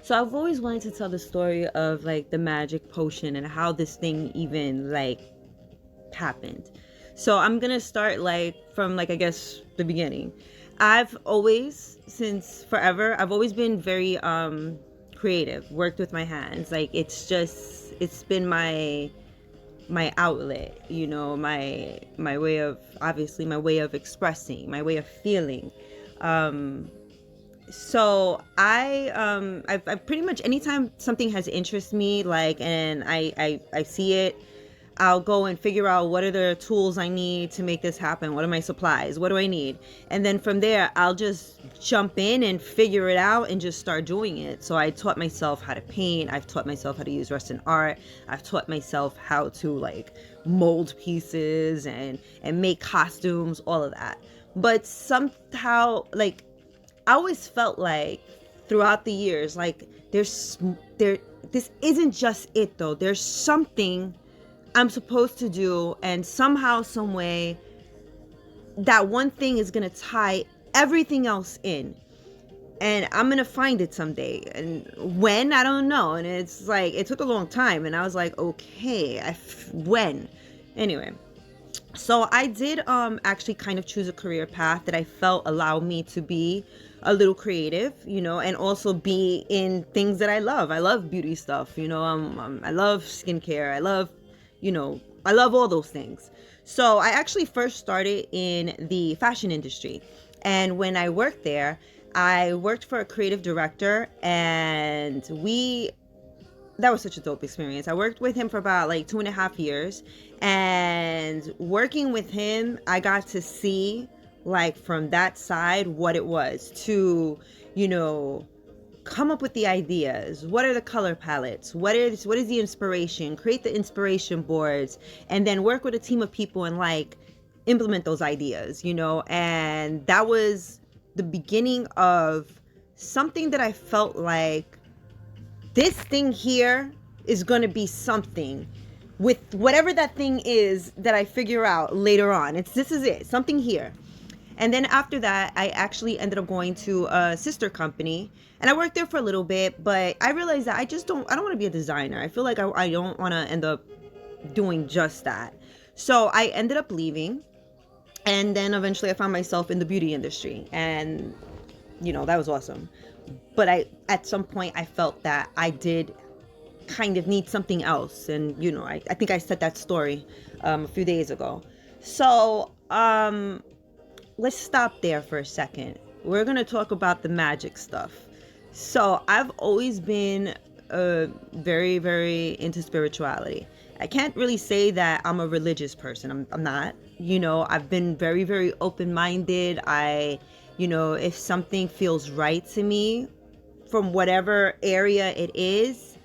So I've always wanted to tell the story of like the magic potion and how this thing even like happened. So I'm gonna start like from like I guess the beginning. I've always, since forever, I've always been very creative, worked with my hands. Like it's been my outlet, my way of, obviously my way of expressing, my way of feeling. Um so I've pretty much, anytime something has interest me, like, and I see it, I'll go and figure out what are the tools I need to make this happen. What are my supplies? What do I need? And then from there, I'll just jump in and figure it out and just start doing it. So I taught myself how to paint. I've taught myself how to use Ruston art. I've taught myself how to like mold pieces and make costumes, all of that. But somehow, like, I always felt like throughout the years, like there this isn't just it though. There's something I'm supposed to do, and somehow, some way, that one thing is gonna tie everything else in, and I'm gonna find it someday. And when, I don't know. And it's like it took a long time, and I was like, okay, when? Anyway, so I did actually kind of choose a career path that I felt allowed me to be a little creative, and also be in things that I love. I love beauty stuff, I love skincare. I love all those things. So I actually first started in the fashion industry. And when I worked there, I worked for a creative director, and that was such a dope experience. I worked with him for about like 2.5 years, and working with him, I got to see, like, from that side what it was to, you know, come up with the ideas. What are the color palettes? What is the inspiration? Create the inspiration boards, and then work with a team of people and like implement those ideas, and that was the beginning of something that I felt like this thing here is going to be something with whatever that thing is that I figure out later on. This is it, something here. And then after that, I actually ended up going to a sister company, and I worked there for a little bit, but I realized that I don't want to be a designer. I feel like I don't want to end up doing just that. So I ended up leaving, and then eventually I found myself in the beauty industry, and that was awesome. But at some point I felt that I did kind of need something else. And I think I said that story a few days ago. So let's stop there for a second. We're gonna talk about the magic stuff. So I've always been very, very into spirituality. I can't really say that I'm a religious person. I'm not. I've been very, very open-minded. If something feels right to me from whatever area it is,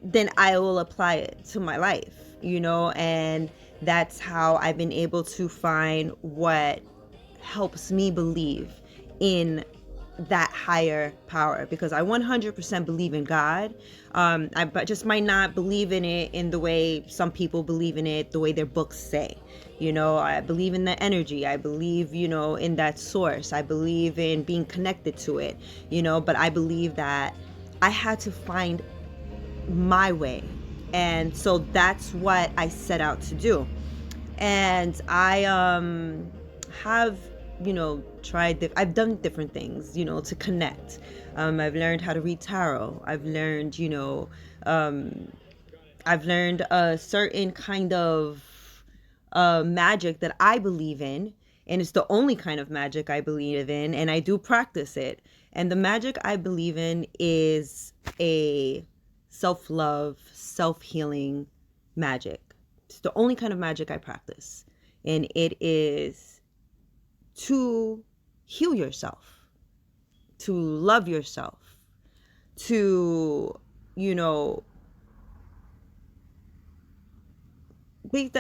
then I will apply it to my life, and that's how I've been able to find what helps me believe in that higher power, because I 100% believe in God. I just might not believe in it in the way some people believe in it, the way their books say. I believe in the energy. I believe, in that source. I believe in being connected to it, but I believe that I had to find my way. And so that's what I set out to do. And I have I've done different things, to connect. I've learned how to read tarot. I've learned a certain kind of magic that I believe in, and it's the only kind of magic I believe in, and I do practice it. And the magic I believe in is a self-love, self-healing magic. It's the only kind of magic I practice, and it is to heal yourself, to love yourself, to, that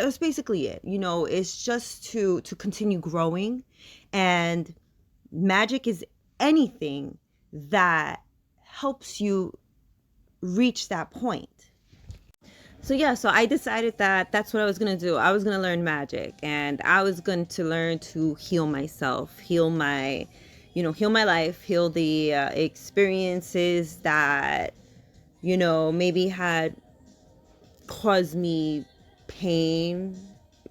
was basically it. It's just to continue growing. And magic is anything that helps you reach that point. So yeah, so I decided that that's what I was going to do. I was going to learn magic, and I was going to learn to heal myself, heal my, heal my life, heal the experiences that, maybe had caused me pain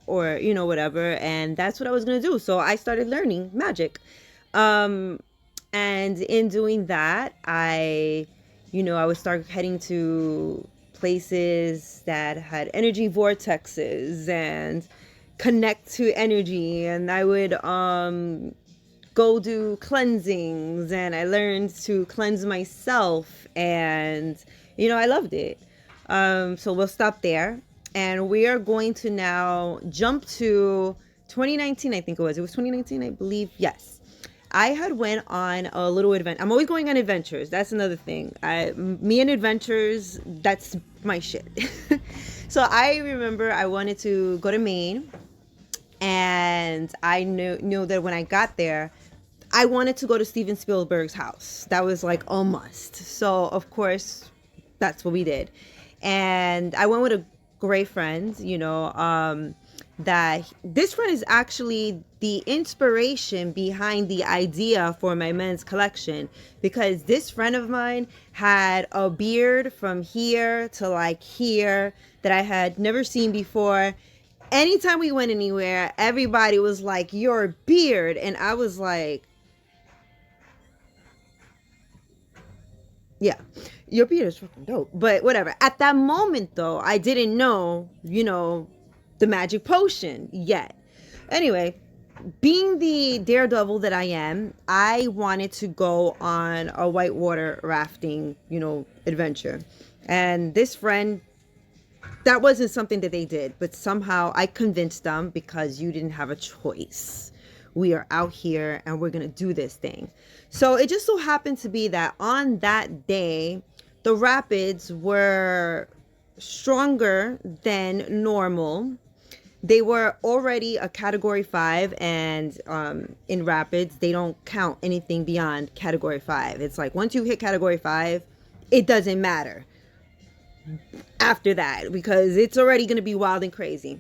or, whatever. And that's what I was going to do. So I started learning magic. And in doing that, I would start heading to places that had energy vortexes and connect to energy. And I would go do cleansings, and I learned to cleanse myself, and I loved it. So we'll stop there, and we are going to now jump to 2019. I think it was 2019, I believe. Yes, I had went on a little adventure. I'm always going on adventures. That's another thing. Me and adventures, that's my shit. So I remember I wanted to go to Maine, and I knew that when I got there, I wanted to go to Steven Spielberg's house. That was like a must. So of course, that's what we did. And I went with a great friend, that this friend is actually the inspiration behind the idea for my men's collection, because this friend of mine had a beard from here to like here that I had never seen before. Anytime we went anywhere, everybody was like, your beard. And I was like, yeah, your beard is fucking dope. But whatever. At that moment, though, I didn't know, the magic potion yet. Anyway, being the daredevil that I am, I wanted to go on a whitewater rafting, adventure. And this friend, that wasn't something that they did, but somehow I convinced them, because you didn't have a choice. We are out here and we're going to do this thing. So it just so happened to be that on that day, the rapids were stronger than normal. They were already a category 5, and in rapids, they don't count anything beyond category 5. It's like once you hit category 5, it doesn't matter after that, because it's already going to be wild and crazy.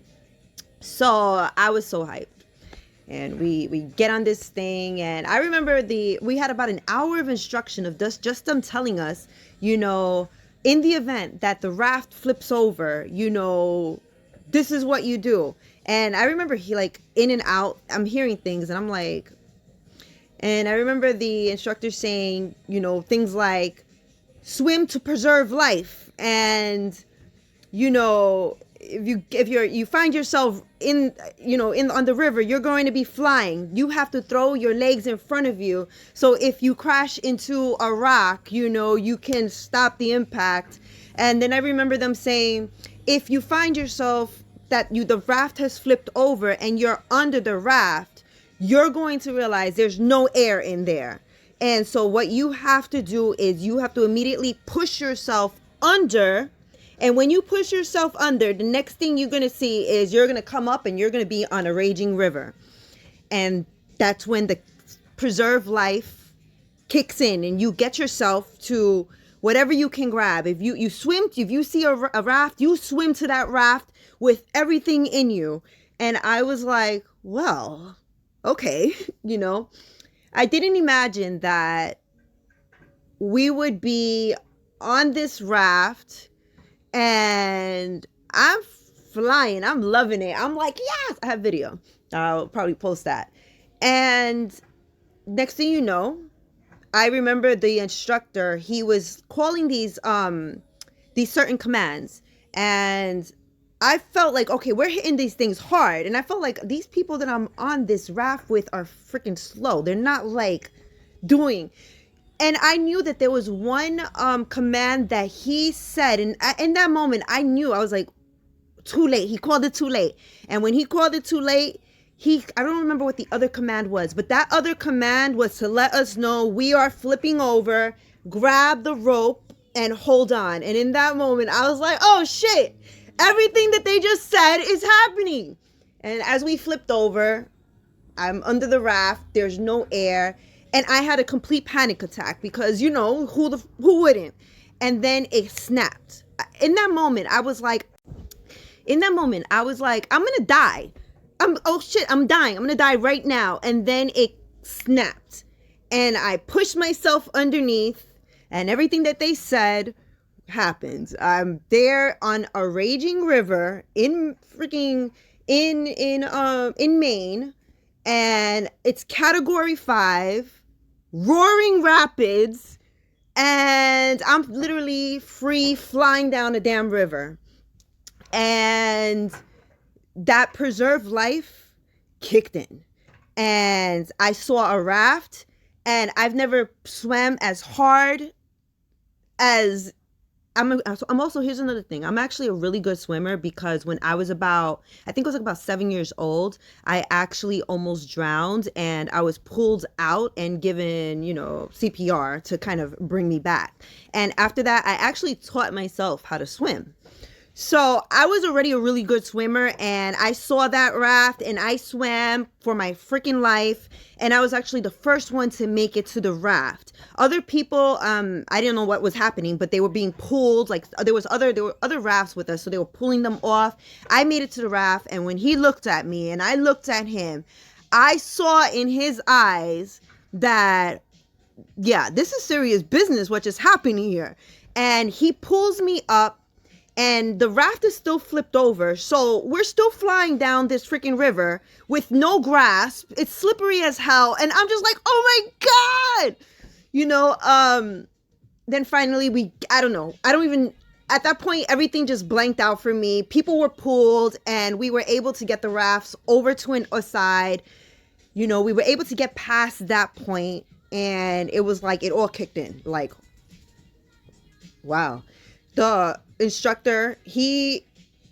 So I was so hyped. And we get on this thing, and I remember we had about an hour of instruction of just them telling us, in the event that the raft flips over, this is what you do. And I remember he like in and out, I'm hearing things, and I'm like, and I remember the instructor saying, things like swim to preserve life. And, if you find yourself in on the river, you're going to be flying. You have to throw your legs in front of you. So if you crash into a rock, you can stop the impact. And then I remember them saying, if you find yourself that the raft has flipped over and you're under the raft, you're going to realize there's no air in there. And so what you have to do is you have to immediately push yourself under. And when you push yourself under, the next thing you're going to see is you're going to come up and you're going to be on a raging river. And that's when the preserve life kicks in, and you get yourself to whatever you can grab. If you see a raft, you swim to that raft with everything in you. And I was like, well, okay, I didn't imagine that we would be on this raft, and I'm flying. I'm loving it. I'm like, yes, I have video. I'll probably post that. And next thing you know, I remember the instructor, he was calling these certain commands, and I felt like, okay, we're hitting these things hard. And I felt like these people that I'm on this raft with are freaking slow. They're not like doing. And I knew that there was one command that he said. And in that moment, I knew, I was like, too late. He called it too late. And when he called it too late, I don't remember what the other command was, but that other command was to let us know we are flipping over, grab the rope, and hold on. And in that moment, I was like, oh shit, everything that they just said is happening. And as we flipped over, I'm under the raft, there's no air. And I had a complete panic attack because, who wouldn't? And then it snapped. In that moment, I was like, I'm going to die. I'm dying. I'm going to die right now. And then it snapped. and I pushed myself underneath, and everything that they said happened. I'm there on a raging river in freaking in Maine, and it's category 5, roaring rapids, and I'm literally free flying down a damn river. And that preserved life kicked in. And I saw a raft, and I've never swam as hard as I'm also, here's another thing. I'm actually a really good swimmer, because when I was about, I think I was like about 7 years old, I actually almost drowned, and I was pulled out and given, CPR to kind of bring me back. And after that, I actually taught myself how to swim. So I was already a really good swimmer, and I saw that raft, and I swam for my freaking life, and I was actually the first one to make it to the raft. Other people, I didn't know what was happening, but they were being pulled. Like there were other rafts with us, so they were pulling them off. I made it to the raft, and when he looked at me and I looked at him, I saw in his eyes that, yeah, this is serious business, what just happened here. And he pulls me up, and the raft is still flipped over. So we're still flying down this freaking river with no grasp. It's slippery as hell. And I'm just like, oh my God. Then finally at that point, everything just blanked out for me. People were pulled, and we were able to get the rafts over to a side. We were able to get past that point, and it was like it all kicked in. Like, wow. The instructor, he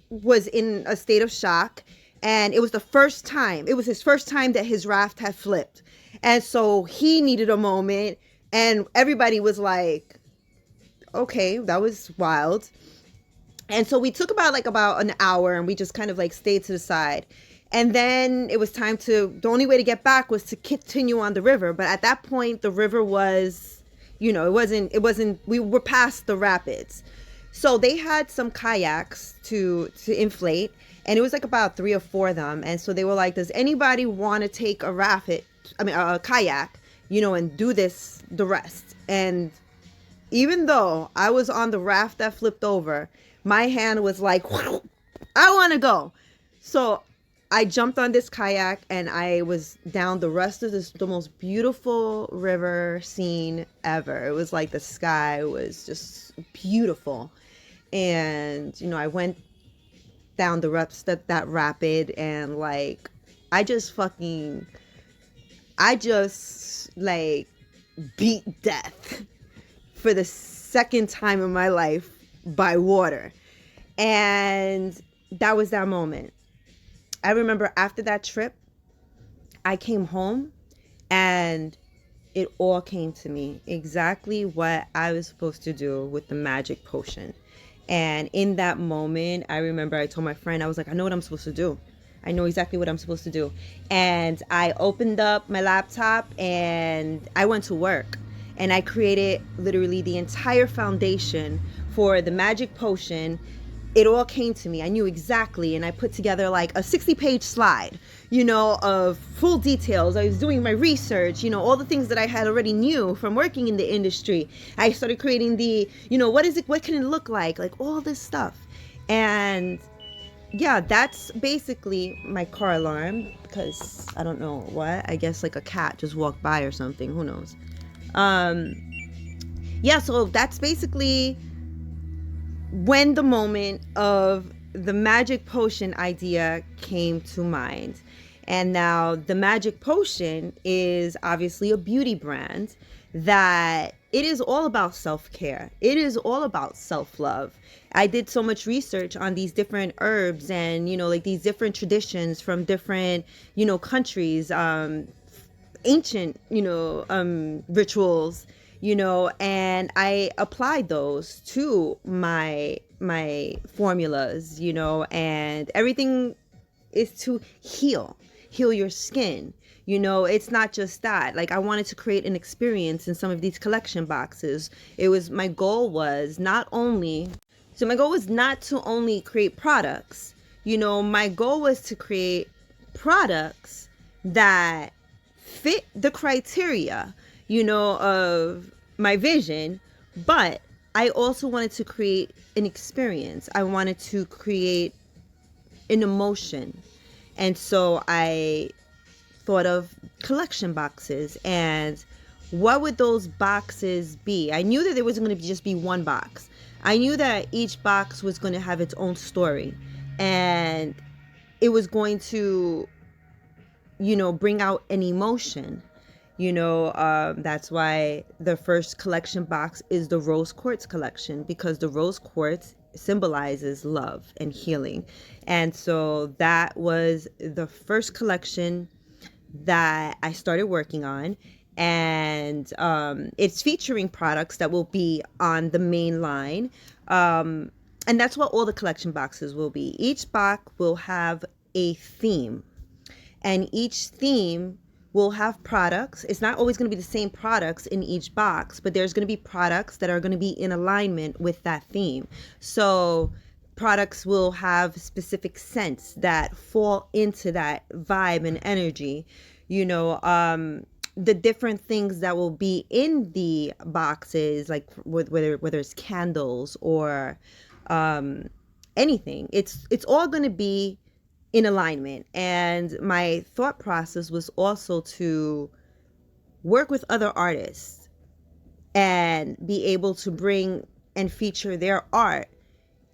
was in a state of shock, and it was his first time that his raft had flipped. And so he needed a moment, and everybody was like, okay, that was wild. And so we took about an hour, and we just kind of like stayed to the side. And then it was time the only way to get back was to continue on the river. But at that point, the river was, we were past the rapids. So they had some kayaks to inflate, and it was like about 3 or 4 of them. And so they were like, does anybody want to take a kayak, and do the rest? And even though I was on the raft that flipped over, my hand was like, I want to go. So I jumped on this kayak, and I was down the rest of the most beautiful river scene ever. It was like the sky was just beautiful. And, I went down that rapid, and like, I just like beat death for the second time in my life by water. And that was that moment. I remember after that trip, I came home, and it all came to me exactly what I was supposed to do with the magic potion. And in that moment, I remember I told my friend, I was like, I know what I'm supposed to do. I know exactly what I'm supposed to do. And I opened up my laptop, and I went to work, and I created literally the entire foundation for the magic potion. It all came to me. I knew exactly, and I put together like a 60-page slide, of full details. I was doing my research, all the things that I had already knew from working in the industry. I started creating what can it look like all this stuff. And yeah, that's basically my car alarm, because I don't know what, I guess like a cat just walked by or something, who knows. So that's basically when the moment of the magic potion idea came to mind. And now the magic potion is obviously a beauty brand that it is all about self-care. It is all about self-love. I did so much research on these different herbs and, these different traditions from different, countries, ancient, rituals, and I applied those to my formulas, and everything is to heal your skin. It's not just that. Like, I wanted to create an experience in some of these collection boxes. My goal was not to only create products. My goal was to create products that fit the criteria. of my vision, but I also wanted to create an experience. I wanted to create an emotion. And so I thought of collection boxes and what would those boxes be? I knew that there wasn't going to just be one box. I knew that each box was going to have its own story and it was going to, bring out an emotion. That's why the first collection box is the Rose Quartz collection, because the Rose Quartz symbolizes love and healing. And so that was the first collection that I started working on. And it's featuring products that will be on the main line. And that's what all the collection boxes will be. Each box will have a theme, and each theme will have products. It's not always going to be the same products in each box, but there's going to be products that are going to be in alignment with that theme. So products will have specific scents that fall into that vibe and energy. The different things that will be in the boxes, like whether it's candles or anything, it's all going to be in alignment. And my thought process was also to work with other artists and be able to bring and feature their art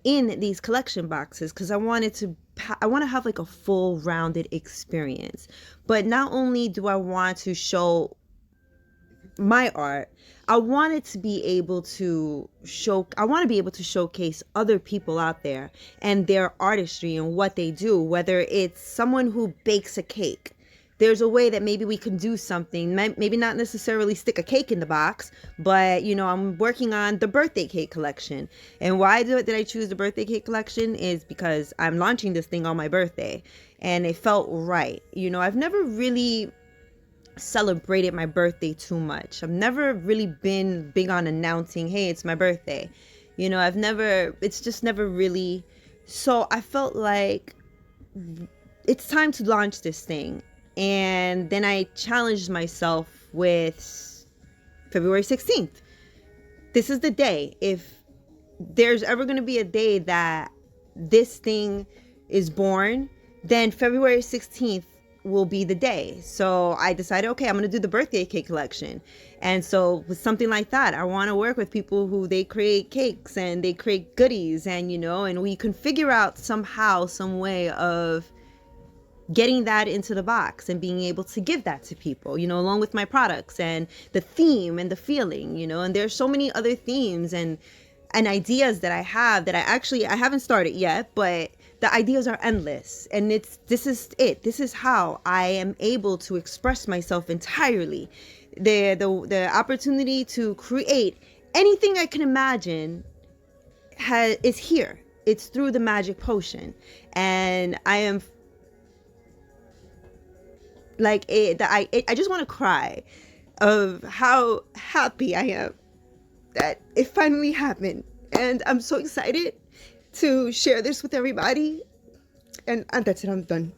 in these collection boxes, because I want to have like a full rounded experience. But not only do I want to show my art, I want to be able to showcase other people out there and their artistry and what they do. Whether it's someone who bakes a cake, there's a way that maybe we can do something, maybe not necessarily stick a cake in the box, but I'm working on the birthday cake collection. And why did I choose the birthday cake collection is because I'm launching this thing on my birthday and it felt right. I've never really celebrated my birthday too much. I've never really been big on announcing, hey, it's my birthday. It's just never really. So I felt like it's time to launch this thing. And then I challenged myself with February 16th. This is the day. If there's ever going to be a day that this thing is born, then February 16th will be the day. So I decided, okay, I'm going to do the birthday cake collection. And so with something like that, I want to work with people who they create cakes and they create goodies, and and we can figure out somehow, some way of getting that into the box and being able to give that to people, along with my products and the theme and the feeling, and there's so many other themes and ideas that I have that I haven't started yet, but the ideas are endless. And this is how I am able to express myself entirely. The opportunity to create anything I can imagine is here. It's through the magic potion. And I am like I just want to cry of how happy I am that it finally happened. And I'm so excited to share this with everybody. And that's it, I'm done.